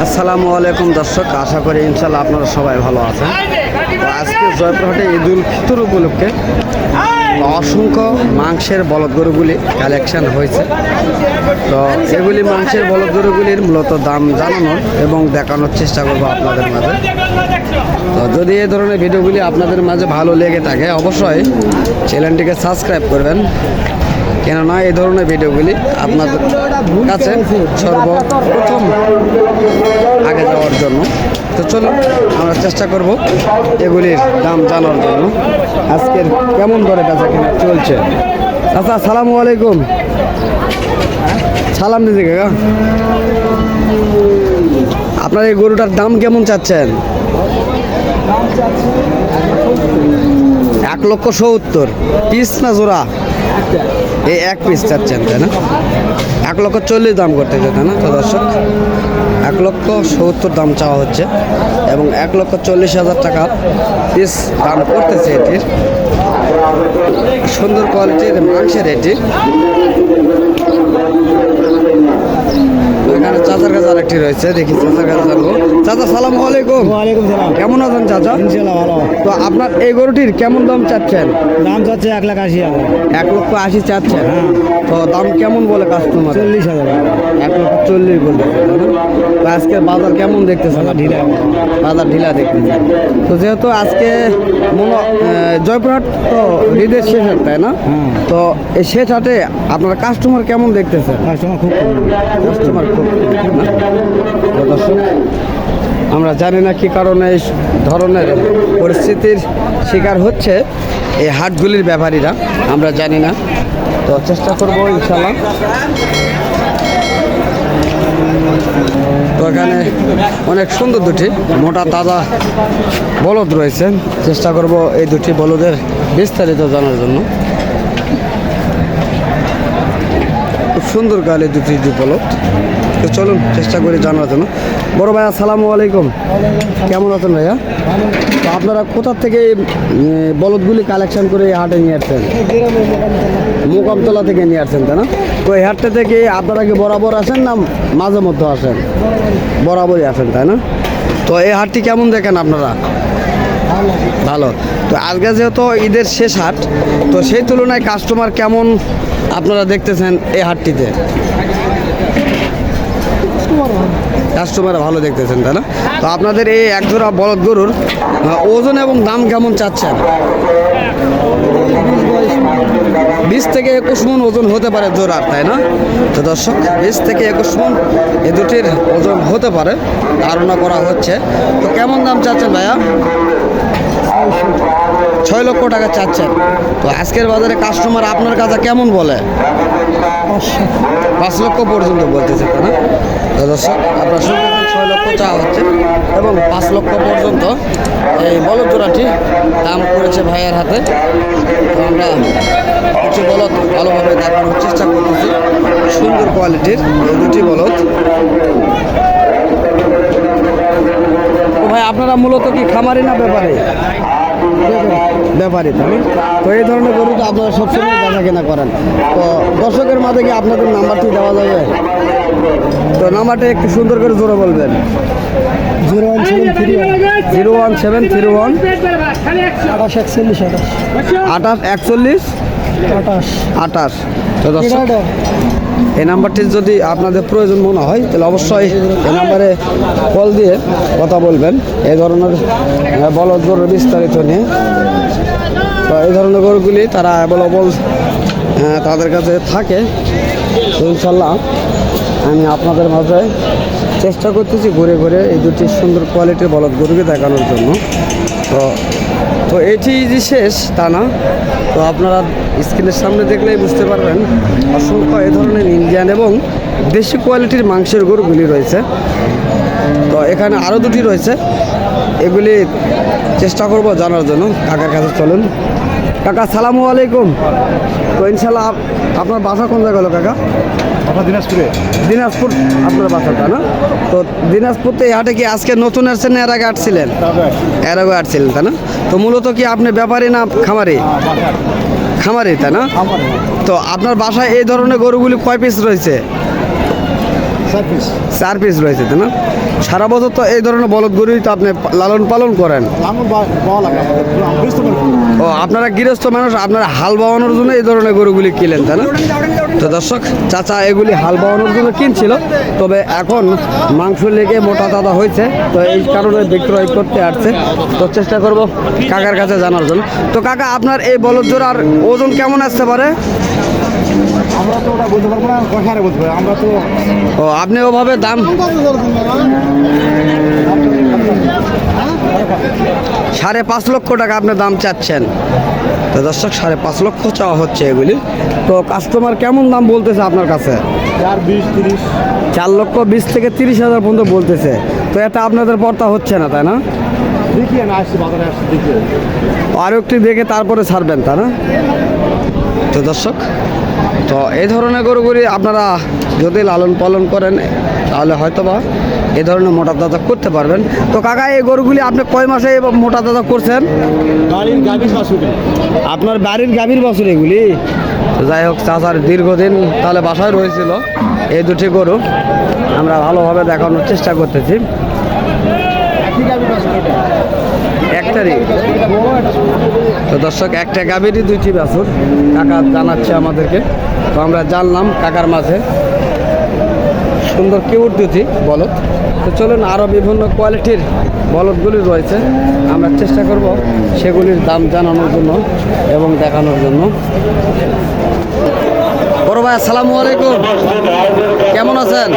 আসসালামু আলাইকুম দর্শক, আশা করি ইনশাল্লাহ আপনারা সবাই ভালো আছেন। তো আজকে জয়পুরহাটে ঈদুল ফিতর উপলক্ষে অসংখ্য মাংসের বলদ গরুগুলি কালেকশন হয়েছে। তো এগুলি মাংসের বলদ গরুগুলির মূলত দাম জানানোর এবং দেখানোর চেষ্টা করবো আপনাদের মাঝে। তো যদি এই ধরনের ভিডিওগুলি আপনাদের মাঝে ভালো লেগে থাকে অবশ্যই চ্যানেলটিকে সাবস্ক্রাইব করবেন, কেননা এই ধরনের ভিডিওগুলি আপনাদের কাছে সর্বপ্রথম আগে যাওয়ার জন্য। তো চলুন আমরা চেষ্টা করব এগুলির দাম জানার জন্য। আজকের কেমন দরে বেচা কিনা চলছে। আচ্ছা, আসসালামু আলাইকুম। সালাম দিদি কাকা, আপনার এই গরুটার দাম কেমন চাচ্ছেন? 1,70,000 পিস না জোড়া? এই এক পিস চাচ্ছেন তাই না? 1,40,000 দাম করতেছে তাই না? তো দর্শক 1,70,000 দাম চাওয়া হচ্ছে এবং 1,40,000 টাকা পিস দাম করতেছে এটির। সুন্দর কোয়ালিটির মাংসের এটি। এখানে চাচার কাছে আরেকটি রয়েছে, দেখি চাচার কাছে জানবো। চাচা সালামু আলাইকুম। ওয়ালাইকুম সালাম। কেমন আছেন চাচা? ইনশাআল্লাহ ভালো। তো আপনার এই গরুটির কেমন দাম চাচ্ছেন? দাম চাচ্ছে 1,80,000। 1,80,000 চাচ্ছেন? তো দাম কেমন বলে কাস্টমার? 40,000। 1,40,000 বলতে। তো আজকের বাজার কেমন দেখতেছেন? ঢিলা। বাজার ঢিলা দেখতেছেন। তো যেহেতু আজকে জয়পুরহাট তো ঈদের শেষ হাট তাই না? তো এই শেষ হাটে আপনার কাস্টমার কেমন দেখতেছেন? কাস্টমার খুব কাস্টমার খুব না? তো দর্শক, আমরা জানি না কী কারণে এই ধরনের পরিস্থিতির শিকার হচ্ছে এই হাটগুলির ব্যাপারীরা, আমরা জানি না। তো চেষ্টা করবো ইনশাল্লাহ। তো এখানে অনেক সুন্দর দুটি মোটা তাজা বলদ রয়েছে, চেষ্টা করব এই দুটি বলদের বিস্তারিত জানার জন্য। খুব সুন্দর গালে দুটি বলদ। তো চলুন চেষ্টা করি জানার জন্য। বড় ভাই আসসালামু আলাইকুম। কেমন আছেন ভাইয়া? তো আপনারা কোথা থেকে বলদগুলি কালেকশন করে এই হাটে নিয়ে আসছেন? মোকামতলা থেকে নিয়ে আসছেন তাই না? তো এই হাটটা থেকে আপনারা কি বরাবর আসেন না মাঝে মধ্যে আসেন? বরাবরই আসেন তাই না? তো এই হাটটি কেমন দেখেন আপনারা? ভালো। তো আজকে যেহেতু ঈদের শেষ হাট, তো সেই তুলনায় কাস্টমার কেমন আপনারা দেখতেছেন এই হাটটিতে? কাস্টমার ভালো দেখতেছেন তাই না? তো আপনাদের এই একজোড়া বলদ গরুর ওজন এবং দাম কেমন চাচ্ছেন? 20 থেকে 21 মণ ওজন হতে পারে জোড়ার তাই না? তো দর্শক 20 থেকে 21 মণ এই দুটির ওজন হতে পারে ধারণা করা হচ্ছে। তো কেমন দাম চাচ্ছেন ভাইয়া? 6 লক্ষ টাকা চাচ্ছেন। তো আজকের বাজারে কাস্টমার আপনার কাছে কেমন বলে? 5 লক্ষ পর্যন্ত বলতেছে তাই না? তো দর্শক আপনার শুনতেছেন 6 লক্ষ চাওয়া হচ্ছে এবং 5 লক্ষ পর্যন্ত এই বলদ জোড়াটি দাম করেছে ভাইয়ের হাতে। তো আমরা কিছু বলদ ভালোভাবে দেখানোর চেষ্টা করতেছি। সুন্দর কোয়ালিটির এই দুটি বলদ। তো ভাই আপনারা মূলত কি খামারি না ব্যাপারী? ব্যাপারী তাই না? তো এই ধরনের গরু তো আপনারা সবসময় দেখা কেনা করেন। তো দর্শকের মাঝে কি আপনাদের নাম্বারটি দেওয়া যাবে? তো নাম্বারটা একটু সুন্দর করে জোরে বলবেন। 01731 2841 তো দর্শক এই নাম্বারটি যদি আপনাদের প্রয়োজন মনে হয় তাহলে অবশ্যই এই নাম্বারে কল দিয়ে কথা বলবেন এই ধরনের বলদ গরুর বিস্তারিত নিয়ে। তো এই ধরনের গরুগুলি তারা অ্যাভেলেবল তাদের কাছে থাকে। তো ইনশাল্লাহ আমি আপনাদের মাঝে চেষ্টা করতেছি ঘুরে ঘুরে এই দুটি সুন্দর কোয়ালিটির বলদ গরুকে দেখানোর জন্য। তো এটি যে শেষ তা না, তো আপনারা স্ক্রিনের সামনে দেখলেই বুঝতে পারবেন অসংখ্য এই ধরনের ইন্ডিয়ান এবং দেশি কোয়ালিটির মাংসের গরুগুলি রয়েছে। তো এখানে আরও দুটি রয়েছে, এগুলি চেষ্টা করব জানার জন্য। কাকার কাছে চলুন। কাকা সালামু আলাইকুম। তো ইনশাল্লাহ আপনার বাসা কোন জায়গা হলো কাকা? দিনাজপুরে। দিনাজপুর আপনার বাসাটা না? তো দিনাজপুরতে এই হাটে কি আজকে নতুন আসছেন না এর আগে আসছিলেন? এর আগে আসছিলেন তাই না? তো মূলত কি আপনি ব্যাপারী না খামারি? খামারি তাই না? তো আপনার বাসায় এই ধরনের গরুগুলি কয় পিস রয়েছে? 4 পিস। 4 পিস রয়েছে তাই না? সারা বছর তো এই ধরনের বলদ গরুই তো আপনি লালন পালন করেন। ও আপনারা গৃহস্থ মানুষ, আপনারা হাল বাওয়ানোর জন্য এই ধরনের গরুগুলি কিনেন, তাই না? তো দর্শক, চাচা এগুলি হাল বাওয়ানোর জন্য কিনছিল, তবে এখন মাংস লেগে মোটা তাজা হয়েছে, তো এই কারণে বিক্রয় করতে আসছে। তো চেষ্টা করব কাকার কাছে জানার জন্য। তো কাকা, আপনার এই বলদ জোড়ার ওজন কেমন আসতে পারে? আমরা তো ওটা বলতে পারবো না, কষারে বলতে পারবো আমরা তো। ও আপনি ওভাবে দাম 5.5 লক্ষ টাকা আপনি দাম চাচ্ছেন। তো দর্শক, 5.5 লক্ষ চাওয়া হচ্ছে এগুলি। তো কাস্টমার কেমন দাম বলতেছে আপনার কাছে? 4-20-30। 4,20,000 থেকে 30,000 পর্যন্ত বলতেছে। তো এটা আপনাদের পর্তা হচ্ছে না, তাই না? দেখি না, আসছি বাজারে, আসছি দেখি। আরও একটু দেখে তারপরে ছাড়বেন, তাই না? তো দর্শক, তো এই ধরনের গরুগুলি আপনারা যদি লালন পালন করেন তাহলে হয়তোবা এই ধরনের মোটা তাজা করতে পারবেন। তো কাকা, এই গরুগুলি আপনি কয় মাসে মোটা তাজা করছেন? বাড়ির গাভীর বাছুর। আপনার বাড়ির গাভীর বাছুর এগুলি? তো যাই হোক, চাচার দীর্ঘদিন তাহলে বাসায় রয়েছিল এই দুটি গরু, আমরা ভালোভাবে দেখানোর চেষ্টা করতেছি। একটারই? তো দর্শক, একটা গাভীরই 2টি বাছুর কাকা জানাচ্ছে আমাদেরকে। তো আমরা জানলাম কাকার মাঝে সুন্দর কিউট দুটি বলদ। তো চলুন, আরও বিভিন্ন কোয়ালিটির বলদগুলি রয়েছে, আমরা চেষ্টা করব সেগুলির দাম জানানোর জন্য এবং দেখানোর জন্য। বড় ভাই, আসসালামু আলাইকুম, কেমন আছেন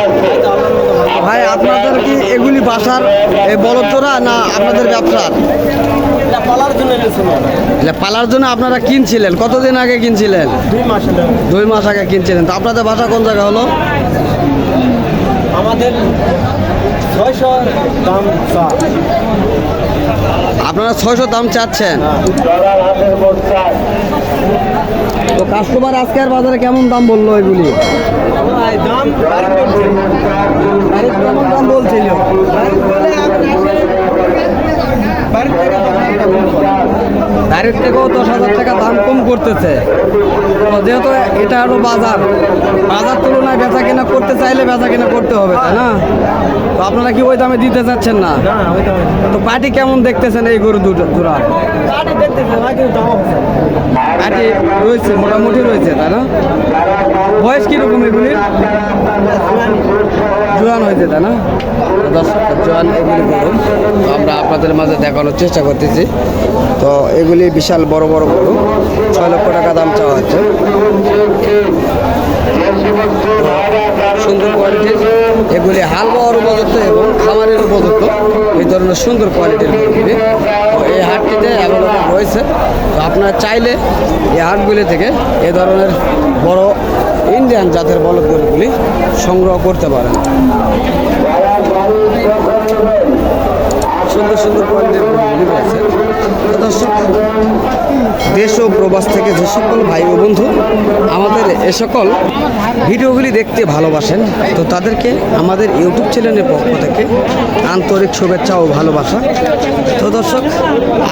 ভাই? আপনাদের কি এগুলি বাসার এই বলদ জোড়া না আপনাদের ব্যবসার? পালার জন্য আপনারা কিনছিলেন? কতদিন আগে কিনছিলেন? 2 মাস আগে কিনছিলেন। তো আপনাদের বাসা কোন জায়গা হলো? আমাদের 600 দাম। আপনারা 600 দাম চাচ্ছেন। তো কাস্টমার আজকের বাজারে কেমন দাম বললো এগুলি? দাম কেমন দাম বলছিল? গাড়ির থেকেও 10,000 টাকা দাম কম করতেছে। তো যেহেতু এটা হলো বাজার তুলনায় বেচা কেনা করতে চাইলে বেচা কেনা করতে হবে, তাই না? তো আপনারা কি ওই দামে দিতে চাচ্ছেন না? তো পার্টি কেমন দেখতেছেন এই গরু দুটো জোড়া? পার্টি রয়েছে, মোটামুটি রয়েছে, তাই না? বয়স কীরকম এগুলির? জোয়ান হয়েছে, তাই না? দর্শক, জোয়ান এগুলি গরু তো আমরা আপনাদের মাঝে দেখানোর চেষ্টা করতেছি। তো এগুলি বিশাল বড় বড় গরু, 6 লক্ষ টাকা দাম চাওয়া হচ্ছে। সুন্দর কোয়ালিটির এগুলি হাল বাওয়ার উপযুক্ত এবং খামারের উপযুক্ত, এই ধরনের সুন্দর কোয়ালিটির গরুগুলি তো এই হাটটিতে অ্যাভেলেবল রয়েছে। তো আপনারা চাইলে এই হাটগুলি থেকে এ ধরনের বড় ইন্ডিয়ান জাতের বলদ গরুগুলি সংগ্রহ করতে পারেন। সুন্দর সুন্দর কোয়ালিটির গরুগুলি রয়েছে। তো দর্শক, দেশ ও প্রবাস থেকে যে সকল ভাই ও বন্ধু আমাদের এ সকল ভিডিওগুলি দেখতে ভালোবাসেন, তো তাদেরকে আমাদের ইউটিউব চ্যানেলের পক্ষ থেকে আন্তরিক শুভেচ্ছা ও ভালোবাসা। তো দর্শক,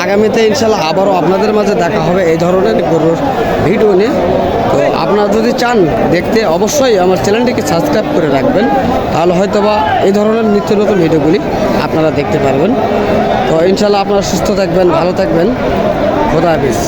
আগামীতে ইনশাল্লাহ আবারও আপনাদের মাঝে দেখা হবে এই ধরনের গরুর ভিডিও নিয়ে। তো আপনারা যদি চান দেখতে, অবশ্যই আমার চ্যানেলটিকে সাবস্ক্রাইব করে রাখবেন, তাহলে হয়তোবা এই ধরনের নিত্য নতুন ভিডিওগুলি আপনারা দেখতে পারবেন। তো ইনশাল্লাহ আপনারা সুস্থ থাকবেন, ভালো থাকবেন। খোদা হাফেজ।